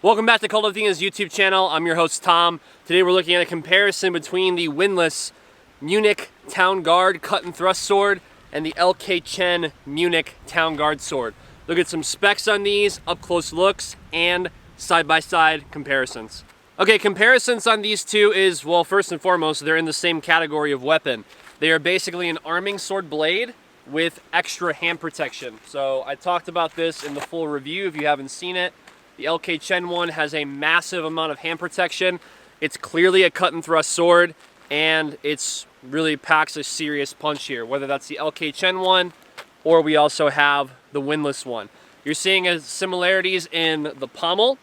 Welcome back to Kult of Athena's YouTube channel. I'm your host, Tom. Today we're looking at a comparison between the Windlass Munich Town Guard Cut and Thrust Sword and the LK Chen Munich Town Guard Sword. Look at some specs on these, up-close looks, and side-by-side comparisons. Okay, comparisons on these two is, well, first and foremost, they're in the same category of weapon. They are basically an arming sword blade with extra hand protection. So I talked about this in the full review if you haven't seen it. The LK Chen one has a massive amount of hand protection. It's clearly a cut and thrust sword, and it's really packs a serious punch here, whether that's the LK Chen one or we also have the Windlass one. You're seeing similarities in the pommel.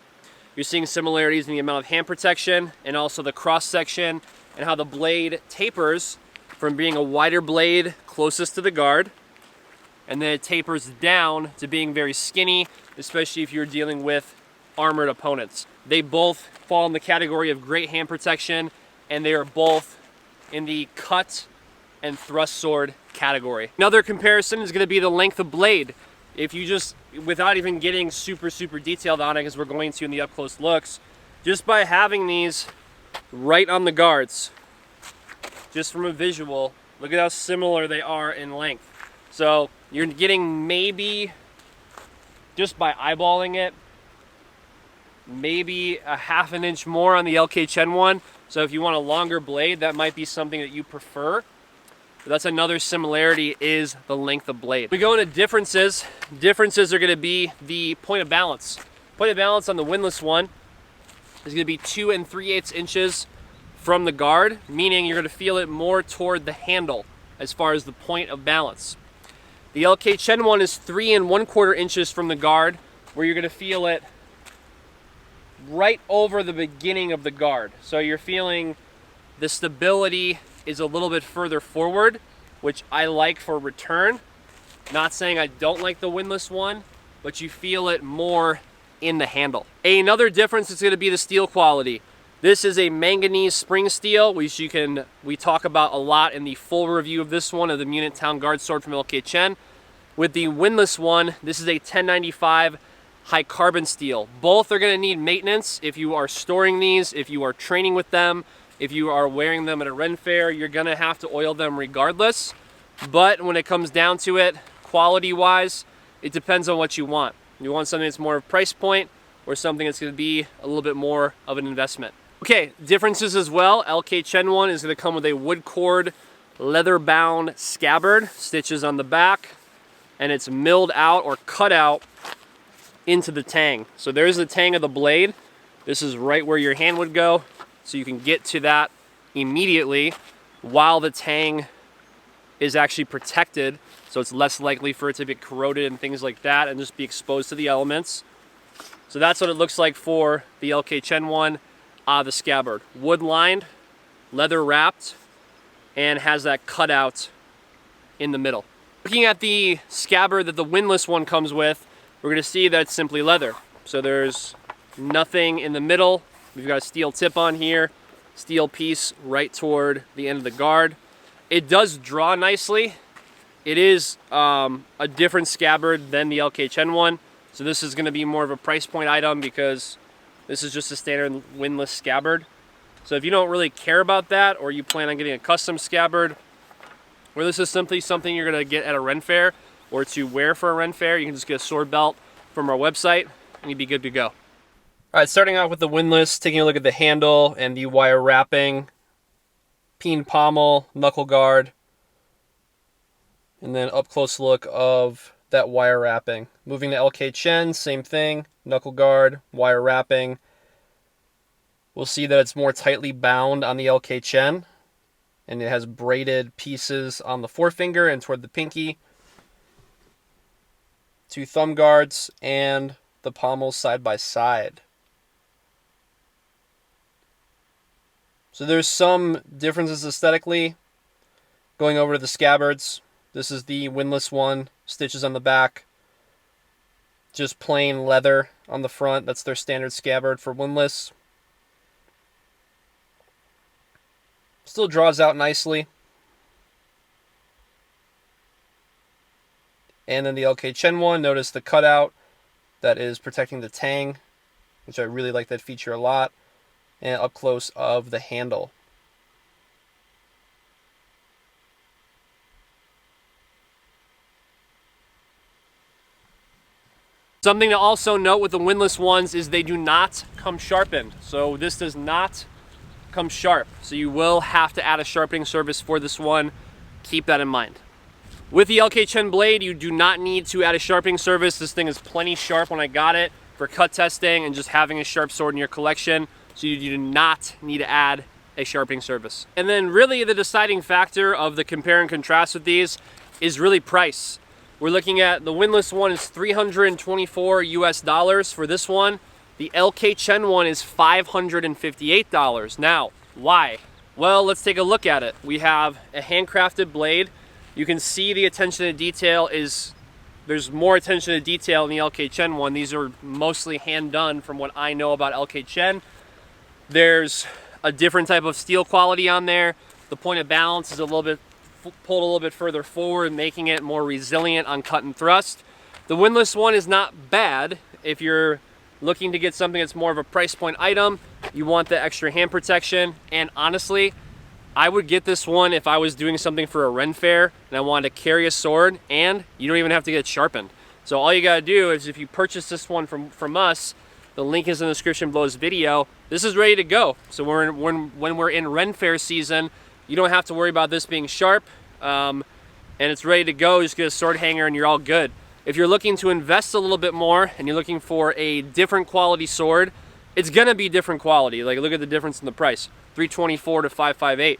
You're seeing similarities in the amount of hand protection and also the cross section and how the blade tapers from being a wider blade closest to the guard, and then it tapers down to being very skinny, especially if you're dealing with armored opponents. They both fall in the category of great hand protection, and they are both in the cut and thrust sword category. Another comparison is going to be the length of blade. If you just, without even getting super detailed on it, as we're going to in the up close looks, just by having these right on the guards, just from a visual, look at how similar they are in length. So you're getting maybe, just by eyeballing it, maybe a ½ an inch more on the LK Chen one. So if you want a longer blade, that might be something that you prefer. But that's another similarity, is the length of blade. We go into differences. Differences are going to be the point of balance. Point of balance on the Windlass one is going to be 2 3/8 inches from the guard, meaning you're going to feel it more toward the handle as far as the point of balance. The LK Chen one is 3 1/4 inches from the guard, where you're going to feel it right over the beginning of the guard. So you're feeling the stability is a little bit further forward, which I like for return. Not saying I don't like the Windlass one, but you feel it more in the handle. Another difference is going to be the steel quality. This is a manganese spring steel, which we talk about a lot in the full review of this one, of the Munich Town Guard Sword from LK Chen. With the Windlass one, this is a 1095 high carbon steel. Both are going to need maintenance. If you are storing these, if you are training with them, if you are wearing them at a Ren fair, you're going to have to oil them regardless. But when it comes down to it, quality-wise, it depends on what you want. You want something that's more of a price point, or something that's going to be a little bit more of an investment. Okay, differences as well. LK Chen one is going to come with a wood cord, leather-bound scabbard, stitches on the back, and it's milled out or cut out into the tang. So there's the tang of the blade. This is right where your hand would go, so you can get to that immediately while the tang is actually protected, so it's less likely for it to get corroded and things like that and just be exposed to the elements. So that's what it looks like for the LK Chen one. The scabbard, wood lined, leather wrapped, and has that cutout in the middle. Looking at the scabbard that the Windlass one comes with, we're going to see that it's simply leather. So there's nothing in the middle. We've got a steel tip on here, steel piece right toward the end of the guard. It does draw nicely. It is a different scabbard than the LK Chen one. So this is going to be more of a price point item because this is just a standard Windlass scabbard. So if you don't really care about that, or you plan on getting a custom scabbard, or this is simply something you're going to get at a Ren fair or to wear for a Ren fair, you can just get a sword belt from our website and you'd be good to go. All right, starting off with the Windlass, taking a look at the handle and the wire wrapping, peen pommel, knuckle guard, and then up close look of that wire wrapping. Moving to LK Chen, same thing, knuckle guard, wire wrapping. We'll see that it's more tightly bound on the LK Chen, and it has braided pieces on the forefinger and toward the pinky. 2 thumb guards and the pommels side by side. So there's some differences aesthetically. Going over to the scabbards, this is the Windlass one, stitches on the back, just plain leather on the front. That's their standard scabbard for Windlass. Still draws out nicely. And then the LK Chen one, notice the cutout that is protecting the tang which I really like that feature a lot, and up close of the handle. Something to also note with the windlass ones is they do not come sharpened. So this does not come sharp. So you will have to add a sharpening surface for this one. Keep that in mind. With the LK Chen blade, you do not need to add a sharpening surface. This thing is plenty sharp when I got it for cut testing and just having a sharp sword in your collection. So you do not need to add a sharpening surface. And then really the deciding factor of the compare and contrast with these is really price. We're looking at the windlass one is $324 US for this one. The LK Chen one is $558. Now, why? Well, let's take a look at it. We have a handcrafted blade. You can see the attention to detail there's more attention to detail in the LK Chen one. These are mostly hand done from what I know about LK Chen. There's a different type of steel quality on there. The point of balance is pulled a little bit further forward, making it more resilient on cut and thrust. The windlass one is not bad. If you're looking to get something that's more of a price point item, you want the extra hand protection, and honestly, I would get this one if I was doing something for a Ren fair and I wanted to carry a sword, and you don't even have to get it sharpened. So all you gotta do is if you purchase this one from us, the link is in the description below this video, this is ready to go. So when we're in Ren fair season, you don't have to worry about this being sharp, and it's ready to go. Just get a sword hanger and you're all good. If you're looking to invest a little bit more and you're looking for a different quality sword, it's gonna be different quality. Like, look at the difference in the price, $324 to $558.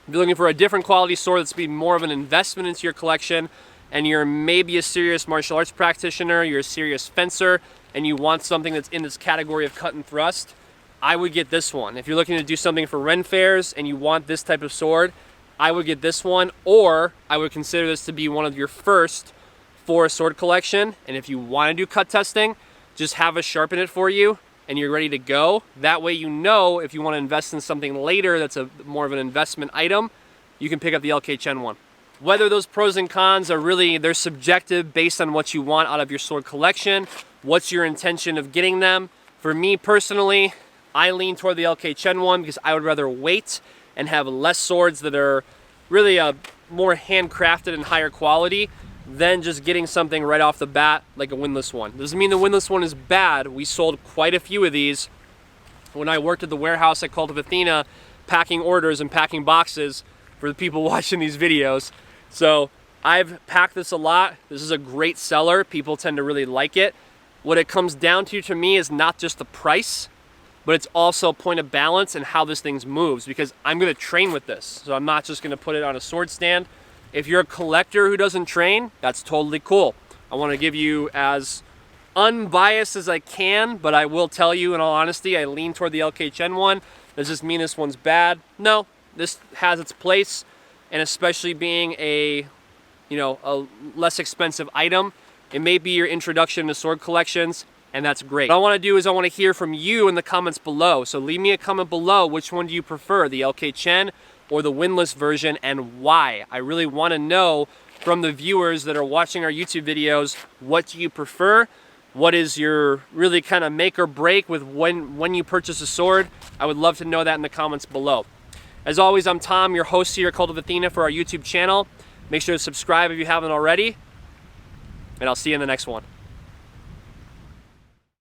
If you're looking for a different quality sword that's be more of an investment into your collection, and you're maybe a serious martial arts practitioner, you're a serious fencer, and you want something that's in this category of cut and thrust, I would get this one. If you're looking to do something for Ren fairs and you want this type of sword, I would get this one, or I would consider this to be one of your first for a sword collection. And if you want to do cut testing, just have us sharpen it for you and you're ready to go. That way you know if you want to invest in something later that's a more of an investment item, you can pick up the LK Chen one. Whether those pros and cons are really, they're subjective based on what you want out of your sword collection, what's your intention of getting them. For me personally, I lean toward the LK Chen one because I would rather wait and have less swords that are really more handcrafted and higher quality than just getting something right off the bat like a windlass one. Doesn't mean the windlass one is bad. We sold quite a few of these when I worked at the warehouse at Kult of Athena, packing orders and packing boxes for the people watching these videos. So I've packed this a lot. This is a great seller. People tend to really like it. What it comes down to me is not just the price, but it's also a point of balance and how this thing moves, because I'm gonna train with this. So I'm not just gonna put it on a sword stand. If you're a collector who doesn't train, that's totally cool. I wanna give you as unbiased as I can, but I will tell you in all honesty, I lean toward the LK Chen one. Does this mean this one's bad? No, this has its place, and especially being a less expensive item, it may be your introduction to sword collections, and that's great. What I want to do is I want to hear from you in the comments below. So leave me a comment below. Which one do you prefer, the LK Chen or the windlass version, and why? I really want to know from the viewers that are watching our YouTube videos, what do you prefer? What is your really kind of make or break with when you purchase a sword? I would love to know that in the comments below. As always, I'm Tom, your host here at Kult of Athena for our YouTube channel. Make sure to subscribe if you haven't already, and I'll see you in the next one.